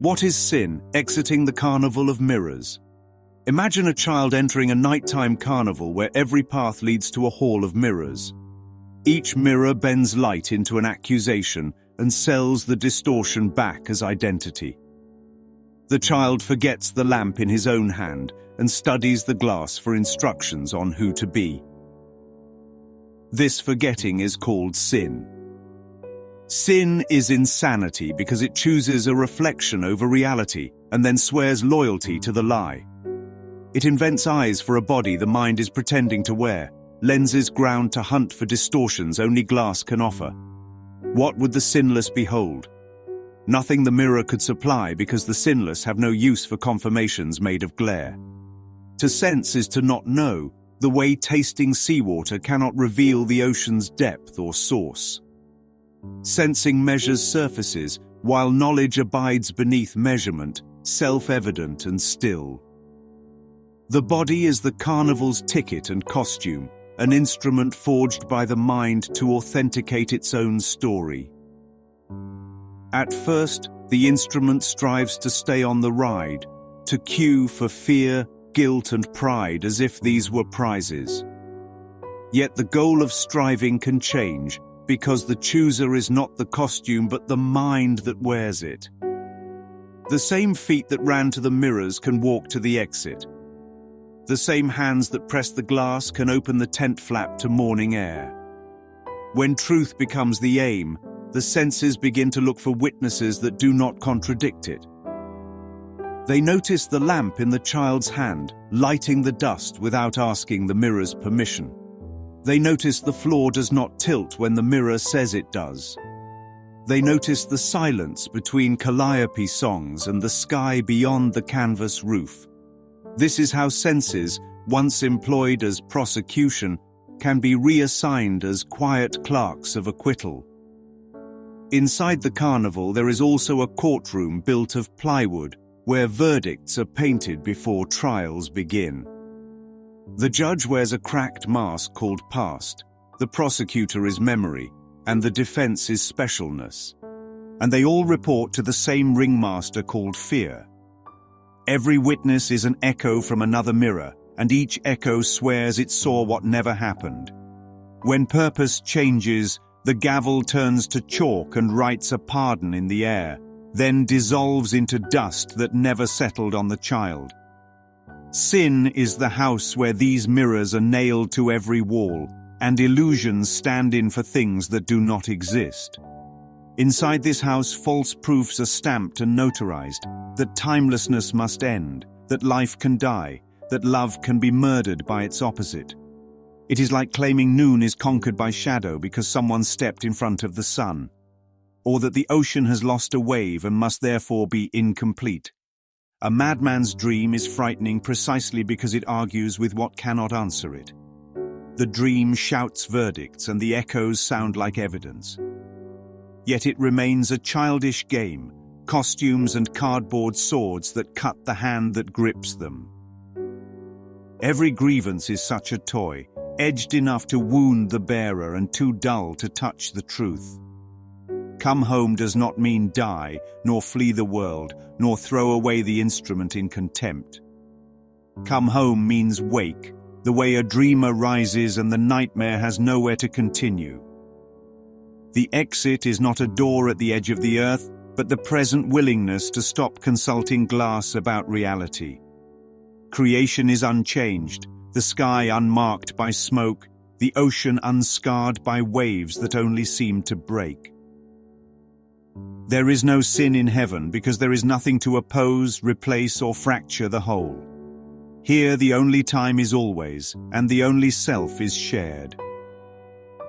What is sin? Exiting the carnival of mirrors. Imagine a child entering a nighttime carnival where every path leads to a hall of mirrors. Each mirror bends light into an accusation and sells the distortion back as identity. The child forgets the lamp in his own hand and studies the glass for instructions on who to be. This forgetting is called sin. Sin is insanity because it chooses a reflection over reality and then swears loyalty to the lie. It invents eyes for a body the mind is pretending to wear, lenses ground to hunt for distortions only glass can offer. What would the sinless behold? Nothing the mirror could supply because the sinless have no use for confirmations made of glare. To sense is to not know, the way tasting seawater cannot reveal the ocean's depth or source. Sensing measures surfaces, while knowledge abides beneath measurement, self-evident and still. The body is the carnival's ticket and costume, an instrument forged by the mind to authenticate its own story. At first, the instrument strives to stay on the ride, to cue for fear, guilt and pride as if these were prizes. Yet the goal of striving can change, because the chooser is not the costume but the mind that wears it. The same feet that ran to the mirrors can walk to the exit. The same hands that press the glass can open the tent flap to morning air. When truth becomes the aim, the senses begin to look for witnesses that do not contradict it. They notice the lamp in the child's hand, lighting the dust without asking the mirror's permission. They notice the floor does not tilt when the mirror says it does. They notice the silence between calliope songs and the sky beyond the canvas roof. This is how senses, once employed as prosecution, can be reassigned as quiet clerks of acquittal. Inside the carnival there is also a courtroom built of plywood, where verdicts are painted before trials begin. The judge wears a cracked mask called past, the prosecutor is memory, and the defense is specialness. And they all report to the same ringmaster called fear. Every witness is an echo from another mirror, and each echo swears it saw what never happened. When purpose changes, the gavel turns to chalk and writes a pardon in the air, then dissolves into dust that never settled on the child. Sin is the house where these mirrors are nailed to every wall, and illusions stand in for things that do not exist. Inside this house, false proofs are stamped and notarized, that timelessness must end, that life can die, that love can be murdered by its opposite. It is like claiming noon is conquered by shadow because someone stepped in front of the sun, or that the ocean has lost a wave and must therefore be incomplete. A madman's dream is frightening precisely because it argues with what cannot answer it. The dream shouts verdicts and the echoes sound like evidence. Yet it remains a childish game, costumes and cardboard swords that cut the hand that grips them. Every grievance is such a toy, edged enough to wound the bearer and too dull to touch the truth. Come home does not mean die, nor flee the world, nor throw away the instrument in contempt. Come home means wake, the way a dreamer rises and the nightmare has nowhere to continue. The exit is not a door at the edge of the earth, but the present willingness to stop consulting glass about reality. Creation is unchanged, the sky unmarked by smoke, the ocean unscarred by waves that only seem to break. There is no sin in heaven because there is nothing to oppose, replace, or fracture the whole. Here the only time is always, and the only self is shared.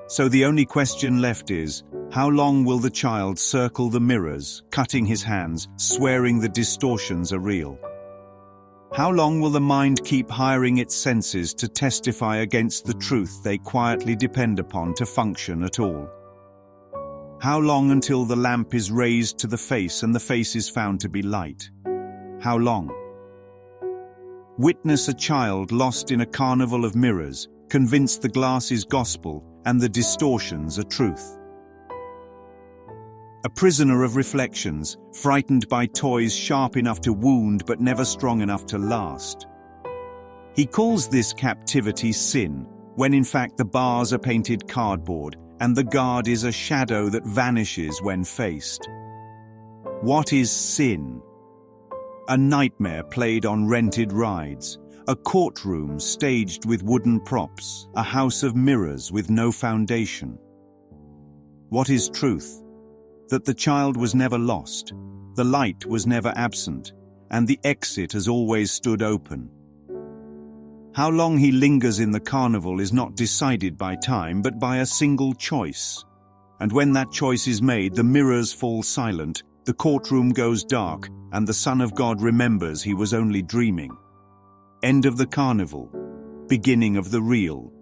So the only question left is, how long will the child circle the mirrors, cutting his hands, swearing the distortions are real? How long will the mind keep hiring its senses to testify against the truth they quietly depend upon to function at all? How long until the lamp is raised to the face and the face is found to be light? How long? Witness a child lost in a carnival of mirrors, convinced the glass is gospel and the distortions are truth. A prisoner of reflections, frightened by toys sharp enough to wound but never strong enough to last. He calls this captivity sin, when in fact the bars are painted cardboard and the guard is a shadow that vanishes when faced. What is sin? A nightmare played on rented rides, a courtroom staged with wooden props, a house of mirrors with no foundation. What is truth? That the child was never lost, the light was never absent, and the exit has always stood open. How long he lingers in the carnival is not decided by time but by a single choice. And when that choice is made, the mirrors fall silent, the courtroom goes dark, and the Son of God remembers he was only dreaming. End of the carnival, beginning of the real.